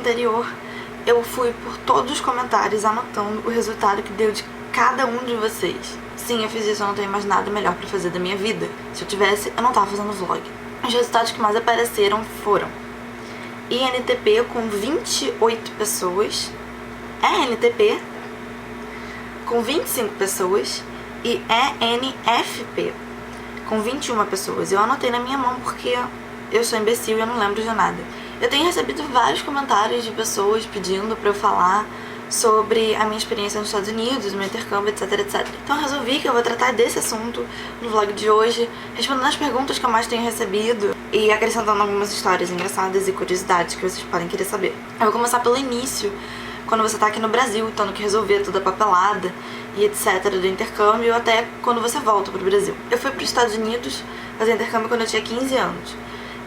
anterior, eu fui por todos os comentários anotando o resultado que deu de cada um de vocês. Sim, eu fiz isso, eu não tenho mais nada melhor pra fazer da minha vida. Se eu tivesse, eu não tava fazendo vlog. Os resultados que mais apareceram foram INTP com 28 pessoas, ENTP com 25 pessoas e ENFP com 21 pessoas. Eu anotei na minha mão porque eu sou imbecil e eu não lembro de nada. Eu tenho recebido vários comentários de pessoas pedindo pra eu falar sobre a minha experiência nos Estados Unidos, meu intercâmbio, etc, etc. Então eu resolvi que eu vou tratar desse assunto no vlog de hoje, respondendo as perguntas que eu mais tenho recebido e acrescentando algumas histórias engraçadas e curiosidades que vocês podem querer saber. Eu vou começar pelo início, quando você tá aqui no Brasil, tendo que resolver toda a papelada e etc do intercâmbio, até quando você volta pro Brasil. Eu fui pros Estados Unidos fazer intercâmbio quando eu tinha 15 anos,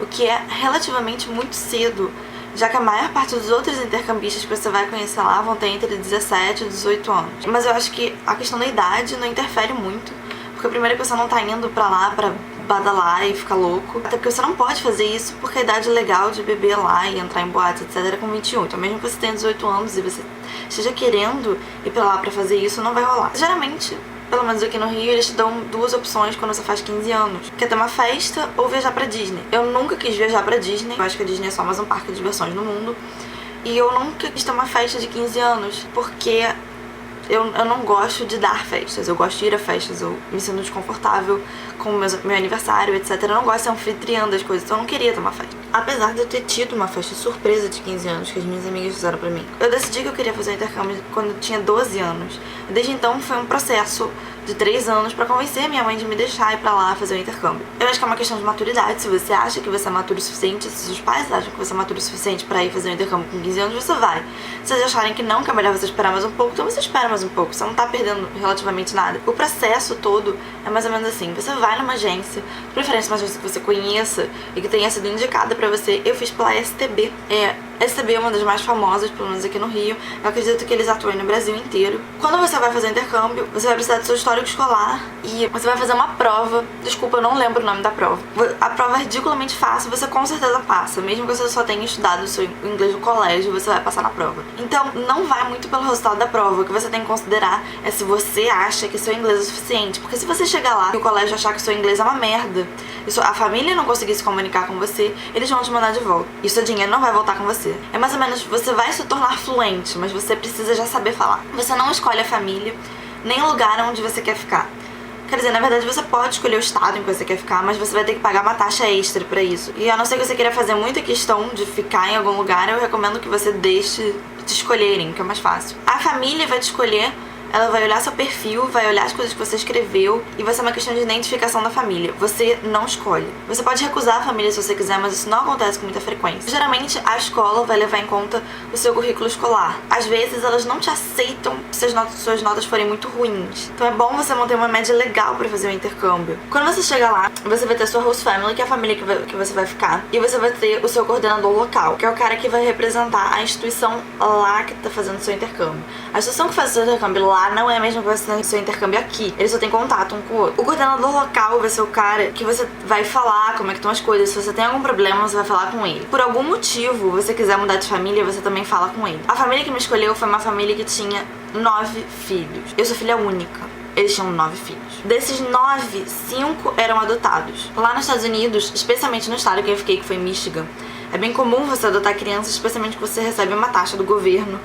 o que é relativamente muito cedo, já que a maior parte dos outros intercambistas que você vai conhecer lá vão ter entre 17 e 18 anos. Mas eu acho que a questão da idade não interfere muito, porque primeiro que você não tá indo pra lá pra badalar e ficar louco, até porque você não pode fazer isso porque a idade legal de beber lá e entrar em boates, etc, é com 21. Então mesmo que você tenha 18 anos e você esteja querendo ir pra lá pra fazer isso, não vai rolar. Geralmente, pelo menos aqui no Rio, eles te dão duas opções quando você faz 15 anos. Quer ter uma festa ou viajar pra Disney. Eu nunca quis viajar pra Disney. Eu acho que a Disney é só mais um parque de diversões no mundo. E eu nunca quis ter uma festa de 15 anos, porque eu não gosto de dar festas. Eu gosto de ir a festas, eu me sinto desconfortável com o meu aniversário, etc. Eu não gosto de ser anfitriã das coisas, então eu não queria ter uma festa. Apesar de eu ter tido uma festa surpresa de 15 anos que as minhas amigas fizeram pra mim. Eu decidi que eu queria fazer um intercâmbio quando eu tinha 12 anos. Desde então foi um processo de 3 anos pra convencer minha mãe de me deixar ir pra lá fazer o intercâmbio. Eu acho que é uma questão de maturidade. Se você acha que você é maduro o suficiente, se os pais acham que você é maduro o suficiente pra ir fazer o intercâmbio com 15 anos, você vai. Se vocês acharem que não, que é melhor você esperar mais um pouco, então você espera mais um pouco. Você não tá perdendo relativamente nada. O processo todo é mais ou menos assim. Você vai numa agência, de preferência uma agência que você conheça e que tenha sido indicada pra você. Eu fiz pela STB. STB é uma das mais famosas, pelo menos aqui no Rio. Eu acredito que eles atuam no Brasil inteiro. Quando você vai fazer intercâmbio, você vai precisar do seu histórico escolar e você vai fazer uma prova. Desculpa, eu não lembro o nome da prova. A prova é ridiculamente fácil, você com certeza passa. Mesmo que você só tenha estudado o seu inglês no colégio, você vai passar na prova. Então, não vai muito pelo resultado da prova. O que você tem que considerar é se você acha que seu inglês é o suficiente. Porque se você chegar lá e o colégio achar que seu inglês é uma merda, e a família não conseguir se comunicar com você, eles vão te mandar de volta. E seu dinheiro não vai voltar com você. É mais ou menos, você vai se tornar fluente, mas você precisa já saber falar. Você não escolhe a família, nem o lugar onde você quer ficar. Quer dizer, na verdade você pode escolher o estado em que você quer ficar, mas você vai ter que pagar uma taxa extra pra isso. E a não ser que você queira fazer muita questão de ficar em algum lugar, eu recomendo que você deixe te escolherem, que é mais fácil. A família vai te escolher. Ela vai olhar seu perfil, vai olhar as coisas que você escreveu e vai ser uma questão de identificação da família. Você não escolhe. Você pode recusar a família se você quiser, mas isso não acontece com muita frequência. Geralmente, a escola vai levar em conta o seu currículo escolar. Às vezes, elas não te aceitam se suas notas forem muito ruins. Então é bom você manter uma média legal pra fazer o intercâmbio. Quando você chegar lá, você vai ter a sua host family, que é a família que você vai ficar. E você vai ter o seu coordenador local, que é o cara que vai representar a instituição lá que tá fazendo o seu intercâmbio. A instituição que faz o seu intercâmbio lá não é a mesma que vai ser seu intercâmbio aqui. Eles só têm contato um com o outro. O coordenador local vai ser o cara que você vai falar como é que estão as coisas. Se você tem algum problema, você vai falar com ele. Por algum motivo, você quiser mudar de família, você também fala com ele. A família que me escolheu foi uma família que tinha 9 filhos. Eu sou filha única. Eles tinham 9 filhos. Desses 9, 5 eram adotados. Lá nos Estados Unidos, especialmente no estado que eu fiquei, que foi Michigan, é bem comum você adotar crianças, especialmente que você recebe uma taxa do governo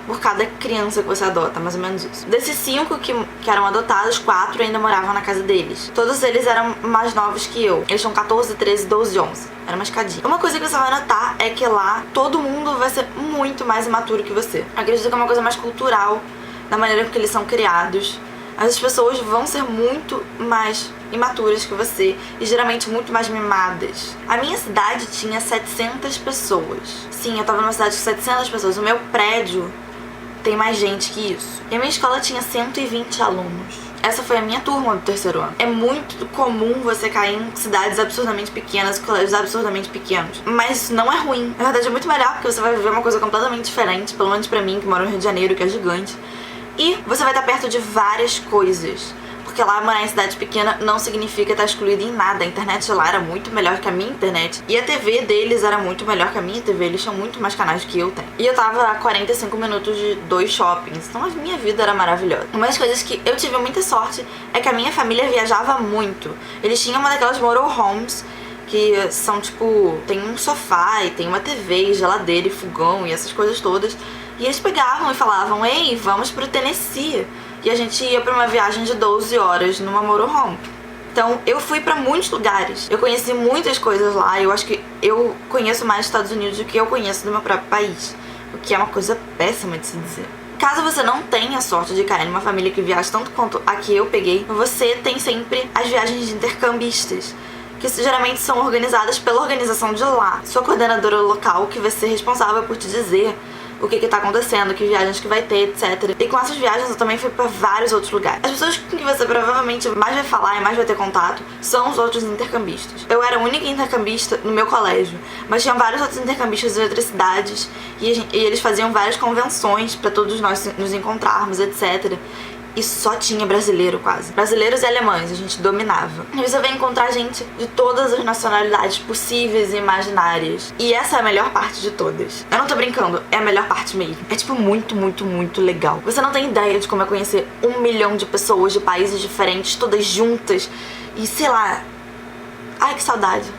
por cada criança que você adota, mais ou menos isso. Desses 5 que eram adotados, 4 ainda moravam na casa deles. Todos eles eram mais novos que eu. Eles tinham 14, 13, 12, 11. Era uma escadinha. Uma coisa que você vai notar é que lá todo mundo vai ser muito mais imaturo que você. Eu acredito que é uma coisa mais cultural, da maneira que eles são criados. As pessoas vão ser muito mais imaturas que você e geralmente muito mais mimadas. A minha cidade tinha 700 pessoas. Sim, eu tava numa cidade com 700 pessoas. O meu prédio tem mais gente que isso. E a minha escola tinha 120 alunos. Essa foi a minha turma do terceiro ano. É muito comum você cair em cidades absurdamente pequenas, colégios absurdamente pequenos. Mas isso não é ruim. Na verdade é muito melhor, porque você vai viver uma coisa completamente diferente. Pelo menos pra mim, que moro no Rio de Janeiro, que é gigante. E você vai estar perto de várias coisas. Porque lá morar em cidade pequena não significa estar excluído em nada. A internet lá era muito melhor que a minha internet. E a TV deles era muito melhor que a minha TV. Eles tinham muito mais canais do que eu tenho. E eu tava a 45 minutos de 2 shoppings. Então a minha vida era maravilhosa. Uma das coisas que eu tive muita sorte é que a minha família viajava muito. Eles tinham uma daquelas motorhomes que são tipo, tem um sofá e tem uma TV, e geladeira e fogão e essas coisas todas. E eles pegavam e falavam: ei, vamos pro Tennessee. E a gente ia pra uma viagem de 12 horas numa motorhome. Então eu fui pra muitos lugares. Eu conheci muitas coisas lá. Eu acho que eu conheço mais Estados Unidos do que eu conheço do meu próprio país. O que é uma coisa péssima de se dizer. Caso você não tenha a sorte de cair numa família que viaja tanto quanto a que eu peguei, você tem sempre as viagens de intercambistas, que geralmente são organizadas pela organização de lá. Sua coordenadora local que vai ser responsável por te dizer o que tá acontecendo, que viagens que vai ter, etc. E com essas viagens eu também fui pra vários outros lugares. As pessoas com que você provavelmente mais vai falar e mais vai ter contato são os outros intercambistas. Eu era a única intercambista no meu colégio, mas tinham vários outros intercambistas de outras cidades e eles faziam várias convenções pra todos nós nos encontrarmos, etc. E só tinha brasileiro quase. Brasileiros e alemães, a gente dominava. E você vai encontrar gente de todas as nacionalidades possíveis e imaginárias. E essa é a melhor parte de todas. Eu não tô brincando, é a melhor parte mesmo. É tipo muito, muito, muito legal. Você não tem ideia de como é conhecer 1 milhão de pessoas de países diferentes, todas juntas. E sei lá... Ai, que saudade.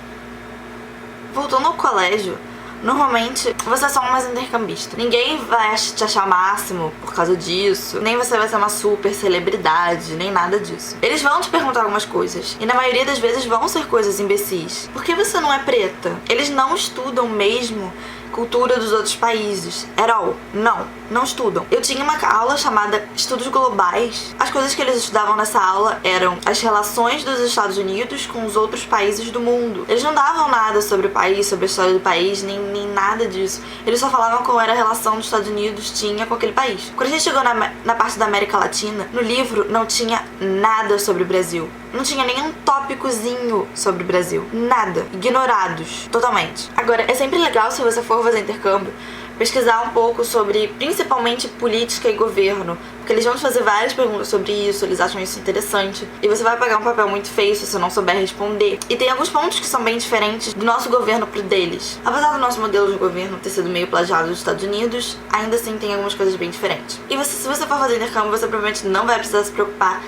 Voltando ao colégio, normalmente, você é só mais intercambista. Ninguém vai te achar o máximo por causa disso. Nem você vai ser uma super celebridade, nem nada disso. Eles vão te perguntar algumas coisas. E na maioria das vezes vão ser coisas imbecis. Por que você não é preta? Eles não estudam mesmo cultura dos outros países. At all. Não estudam. Eu tinha uma aula chamada Estudos Globais. As coisas que eles estudavam nessa aula eram as relações dos Estados Unidos com os outros países do mundo. Eles não davam nada sobre o país, sobre a história do país, nem nada disso. Eles só falavam qual era a relação dos Estados Unidos tinha com aquele país. Quando a gente chegou na parte da América Latina, no livro não tinha nada sobre o Brasil. Não tinha nenhum tópicozinho sobre o Brasil. Nada. Ignorados. Totalmente. Agora, é sempre legal, se você for fazer intercâmbio, pesquisar um pouco sobre, principalmente, política e governo. Porque eles vão te fazer várias perguntas sobre isso, eles acham isso interessante. E você vai pagar um papel muito feio se você não souber responder. E tem alguns pontos que são bem diferentes do nosso governo pro deles. Apesar do nosso modelo de governo ter sido meio plagiado dos Estados Unidos, ainda assim tem algumas coisas bem diferentes. E se você for fazer intercâmbio, você provavelmente não vai precisar se preocupar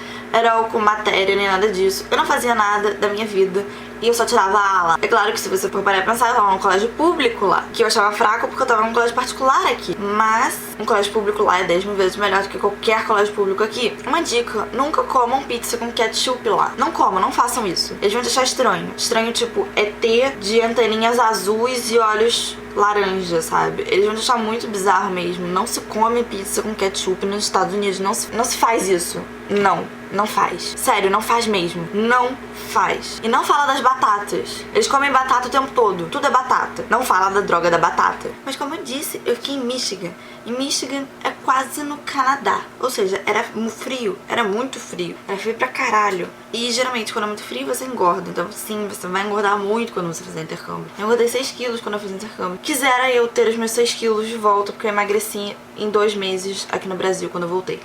com matéria nem nada disso. Eu não fazia nada da minha vida e eu só tirava a ala. É claro que se você for parar pra pensar, eu tava num colégio público lá, que eu achava fraco porque eu tava num colégio particular aqui. Mas um colégio público lá é 10 mil vezes melhor do que qualquer colégio público aqui. Uma dica: nunca comam pizza com ketchup lá. Não comam, não façam isso. Eles vão te achar estranho. Estranho tipo ET de anteninhas azuis e olhos laranja, sabe? Eles vão te achar muito bizarro mesmo. Não se come pizza com ketchup nos Estados Unidos. Não se faz isso. Não faz. Sério, não faz mesmo. Não faz. E não fala das batatas. Eles comem batata o tempo todo. Tudo é batata. Não fala da droga da batata. Mas como eu disse, eu fiquei em Michigan. E Michigan é quase no Canadá. Ou seja, era frio. Era muito frio. Era frio pra caralho. E geralmente quando é muito frio você engorda. Então sim, você vai engordar muito quando você fizer intercâmbio. Eu engordei 6 quilos quando eu fiz intercâmbio. Quisera eu ter os meus 6 quilos de volta, porque eu emagreci em 2 meses aqui no Brasil quando eu voltei.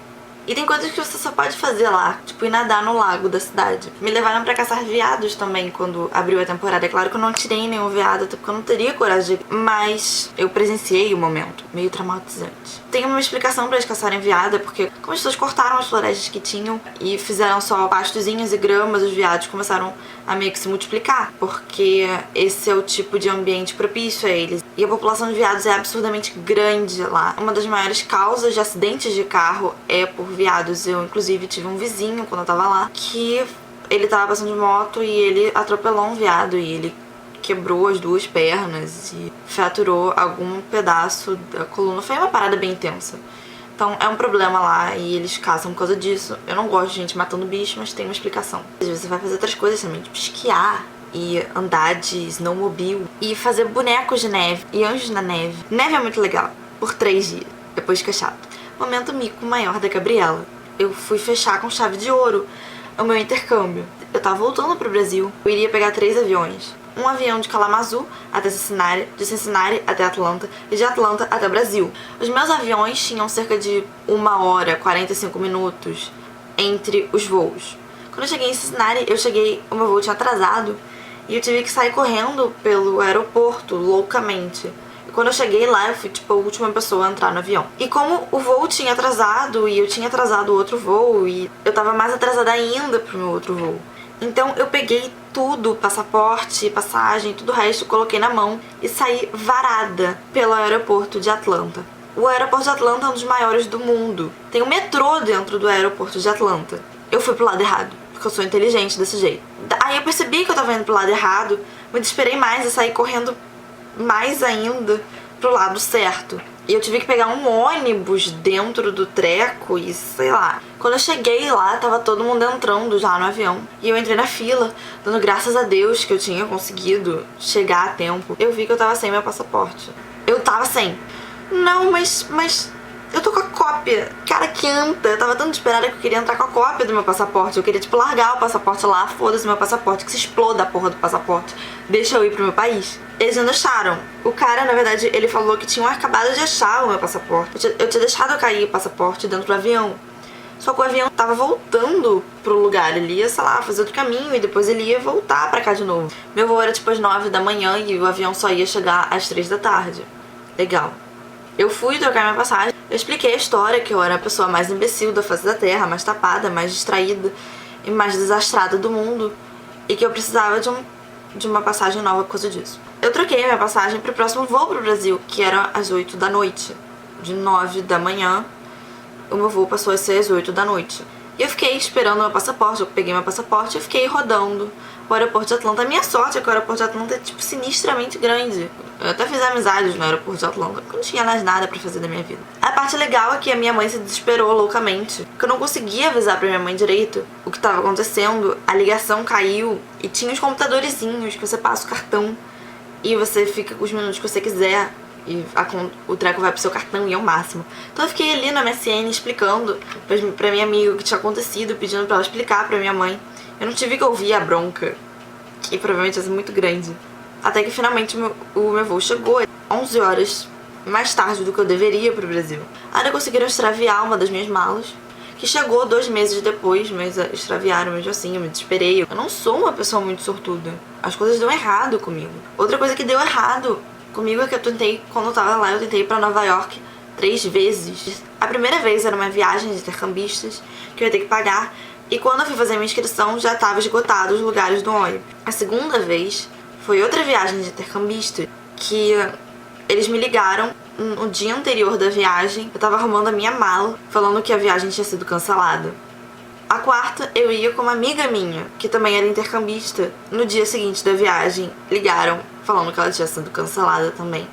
E tem coisas que você só pode fazer lá, tipo ir nadar no lago da cidade. Me levaram pra caçar veados também quando abriu a temporada. É claro que eu não tirei nenhum veado, até porque eu não teria coragem de... Mas eu presenciei o momento, meio traumatizante. Tem uma explicação pra eles caçarem veado, porque como as pessoas cortaram as florestas que tinham e fizeram só pastozinhos e gramas, os veados começaram a meio que se multiplicar, porque esse é o tipo de ambiente propício a eles. E a população de veados é absurdamente grande lá. Uma das maiores causas de acidentes de carro é por veados. Eu, inclusive, tive um vizinho quando eu tava lá que ele tava passando de moto e ele atropelou um veado e ele quebrou as 2 pernas e fraturou algum pedaço da coluna. Foi uma parada bem intensa. Então é um problema lá e eles caçam por causa disso. Eu não gosto de gente matando bicho, mas tem uma explicação. Você vai fazer outras coisas também, tipo esquiar e andar de snowmobile e fazer bonecos de neve e anjos na neve. Neve é muito legal, por 3 dias, depois fica chato. Momento mico maior da Gabriela. Eu fui fechar com chave de ouro o meu intercâmbio. Eu tava voltando pro Brasil, eu iria pegar 3 aviões. Um avião de Kalamazoo até Cincinnati, de Cincinnati até Atlanta e de Atlanta até Brasil. Os meus aviões tinham cerca de 1 hora, 45 minutos entre os voos. Quando eu cheguei em Cincinnati, o meu voo tinha atrasado e eu tive que sair correndo pelo aeroporto, loucamente. E quando eu cheguei lá, eu fui, tipo, a última pessoa a entrar no avião. E como o voo tinha atrasado e eu tinha atrasado o outro voo e eu tava mais atrasada ainda pro meu outro voo. Então eu peguei tudo, passaporte, passagem, tudo o resto, coloquei na mão e saí varada pelo aeroporto de Atlanta. O aeroporto de Atlanta é um dos maiores do mundo. Tem um metrô dentro do aeroporto de Atlanta. Eu fui pro lado errado, porque eu sou inteligente desse jeito. Aí eu percebi que eu tava indo pro lado errado, me desesperei mais e saí correndo mais ainda pro lado certo. E eu tive que pegar um ônibus dentro do treco e sei lá. Quando eu cheguei lá, tava todo mundo entrando já no avião. E eu entrei na fila, dando graças a Deus que eu tinha conseguido chegar a tempo. Eu vi que eu tava sem meu passaporte. Eu tava sem. Não, mas eu tô com a cópia. Cara, quenta. Eu tava tão desesperada que eu queria entrar com a cópia do meu passaporte. Eu queria, tipo, largar o passaporte lá. Foda-se meu passaporte, que se exploda a porra do passaporte. Deixa eu ir pro meu país. Eles não deixaram. O cara, na verdade, ele falou que tinham acabado de achar o meu passaporte. Eu tinha deixado cair o passaporte dentro do avião. Só que o avião tava voltando pro lugar. Ele ia, sei lá, fazer outro caminho e depois ele ia voltar pra cá de novo. Meu voo era tipo às 9 da manhã e o avião só ia chegar às 3 da tarde. Legal. Eu fui trocar minha passagem. Eu expliquei a história, que eu era a pessoa mais imbecil da face da terra, mais tapada, mais distraída e mais desastrada do mundo. E que eu precisava de uma passagem nova por causa disso. Eu troquei minha passagem pro próximo voo pro Brasil, que era às 8 da noite. De 9 da manhã, o meu voo passou a ser às 8 da noite. E eu fiquei esperando meu passaporte, eu peguei meu passaporte e fiquei rodando o aeroporto de Atlanta. A minha sorte é que o aeroporto de Atlanta é, tipo, sinistramente grande. Eu até fiz amizades no aeroporto de Atlanta, porque eu não tinha mais nada pra fazer da minha vida. A parte legal é que a minha mãe se desesperou loucamente, porque eu não conseguia avisar pra minha mãe direito o que tava acontecendo. A ligação caiu e tinha os computadorzinhos que você passa o cartão e você fica com os minutos que você quiser e o treco vai pro seu cartão e é o máximo. Então eu fiquei ali na MSN explicando pra minha amiga o que tinha acontecido, pedindo pra ela explicar pra minha mãe. Eu não tive que ouvir a bronca, que provavelmente ia ser muito grande. Até que finalmente o meu voo chegou 11 horas mais tarde do que eu deveria pro Brasil. Ainda conseguiram extraviar uma das minhas malas, que chegou 2 meses depois, mas extraviaram mesmo assim, eu me desesperei. Eu não sou uma pessoa muito sortuda. As coisas deu errado comigo. Outra coisa que deu errado comigo é que eu tentei, quando eu tava lá, eu tentei ir pra Nova York 3 vezes. A primeira vez era uma viagem de intercambistas, que eu ia ter que pagar, e quando eu fui fazer minha inscrição, já tava esgotado os lugares do ônibus. A segunda vez foi outra viagem de intercambista, que eles me ligaram no dia anterior da viagem. Eu tava arrumando a minha mala, falando que a viagem tinha sido cancelada. A quarta, eu ia com uma amiga minha, que também era intercambista. No dia seguinte da viagem, ligaram falando que ela tinha sido cancelada também.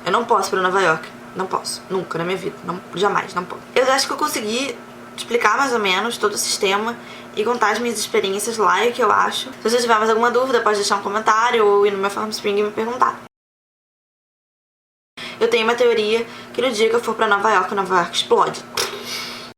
Eu não posso ir pra Nova York. Não posso. Nunca na minha vida. Não, jamais, não posso. Eu acho que eu consegui explicar mais ou menos todo o sistema e contar as minhas experiências lá e o que eu acho. Se você tiver mais alguma dúvida, pode deixar um comentário ou ir no meu Formspring e me perguntar. Eu tenho uma teoria que no dia que eu for pra Nova York explode.